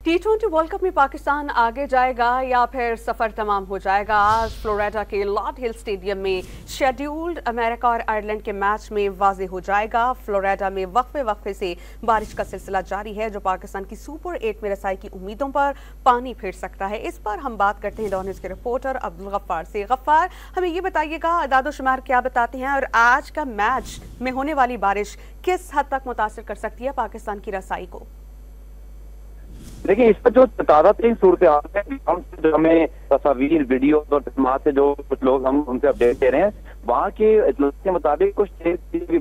T20 world cup में पाकिस्तान आगे जाएगा या फिर सफर तमाम हो जाएगा। आज फ्लोरिडा के लॉर्ड हिल स्टेडियम में शेड्यूल्ड अमेरिका और आयरलैंड के मैच में वाज़ेह हो जाएगा। फ्लोरिडा में वक्फे से बारिश का सिलसिला जारी है, जो पाकिस्तान की सुपर 8 में रसाई की उम्मीदों पर पानी फेर सकता है। इस पर हम बात करते हैं डॉन न्यूज़ के रिपोर्टर अब्दुल गफ्फार से। गफ्फार, हमें ये बताइएगा अदाद-ओ-शुमार क्या बताते हैं और आज का मैच में होने वाली बारिश किस हद तक मुतासिर कर सकती है पाकिस्तान की रसाई को? देखिए, इस पर जो ताज़ा तरीन सूरत हाल है, जो हमें तस्वीर, वीडियो और वहाँ से जो कुछ लोग हम उनसे अपडेट दे रहे हैं, वहाँ के इत्तला के मुताबिक कुछ तेज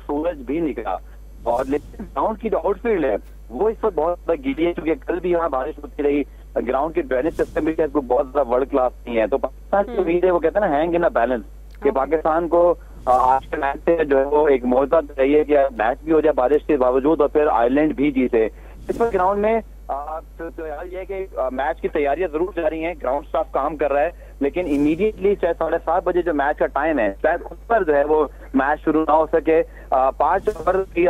सूरज भी निकला और लेकिन ग्राउंड की जो आउटफील्ड है वो इस वक्त बहुत ज्यादा गीली है, क्योंकि कल भी यहाँ बारिश होती रही। ग्राउंड की ड्रेनेज सिस्टम भी बहुत ज्यादा वर्ल्ड क्लास नहीं है। तो पाकिस्तान की उम्मीद है, वो कहते हैं ना, हैंग इन अ बैलेंस, कि पाकिस्तान को आज के मैच से जो है वो एक मौका चाहिए कि मैच भी हो जाए बारिश के बावजूद और फिर आयरलैंड भी जीते। इस पर ग्राउंड में तो यार ये है कि मैच की तैयारियां जरूर जारी हैं, ग्राउंड स्टाफ काम कर रहा है, लेकिन इमीडिएटली चाहे 7:30 बजे जो मैच का टाइम है, शायद उस पर जो है वो मैच शुरू ना हो सके। 5 ओवर की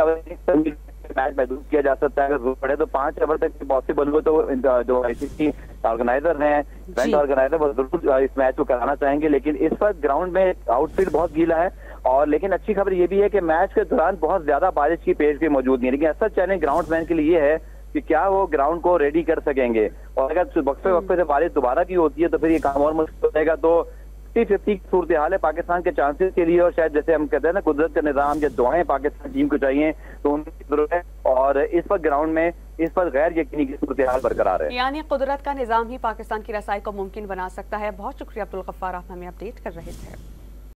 मैच महदूद किया जा सकता है, अगर जरूरत पड़े तो 5 ओवर तक पॉसिबल हो तो जो आईसीसी ऑर्गेनाइजर हैं, इवेंट ऑर्गेनाइजर, वो जरूर इस मैच को कराना चाहेंगे। लेकिन इस वक्त ग्राउंड में आउटफील्ड बहुत गीला है और लेकिन अच्छी खबर ये भी है कि मैच के दौरान बहुत ज्यादा बारिश की पेशगी मौजूद नहीं है। लेकिन ऐसा चैलेंज ग्राउंडमैन के लिए ये है कि क्या वो ग्राउंड को रेडी कर सकेंगे, और अगर वक्फे से बारिश दोबारा की होती है तो फिर ये काम और मुश्किल हो जाएगा। तो 50-50 की सूरत हाल है पाकिस्तान के चांसेस के लिए, और शायद जैसे हम कहते हैं ना, कुदरत का निजाम या दुआएं पाकिस्तान टीम को चाहिए, तो उनकी जरूरत है। और इस पर ग्राउंड में इस पर गैर यकीनी की सूरत हाल बरकरार है, यानी कुदरत का निजाम ही पाकिस्तान की रसाई को मुमकिन बना सकता है। बहुत शुक्रिया अब्दुल गफ्फार, आप हमें अपडेट कर रहे थे।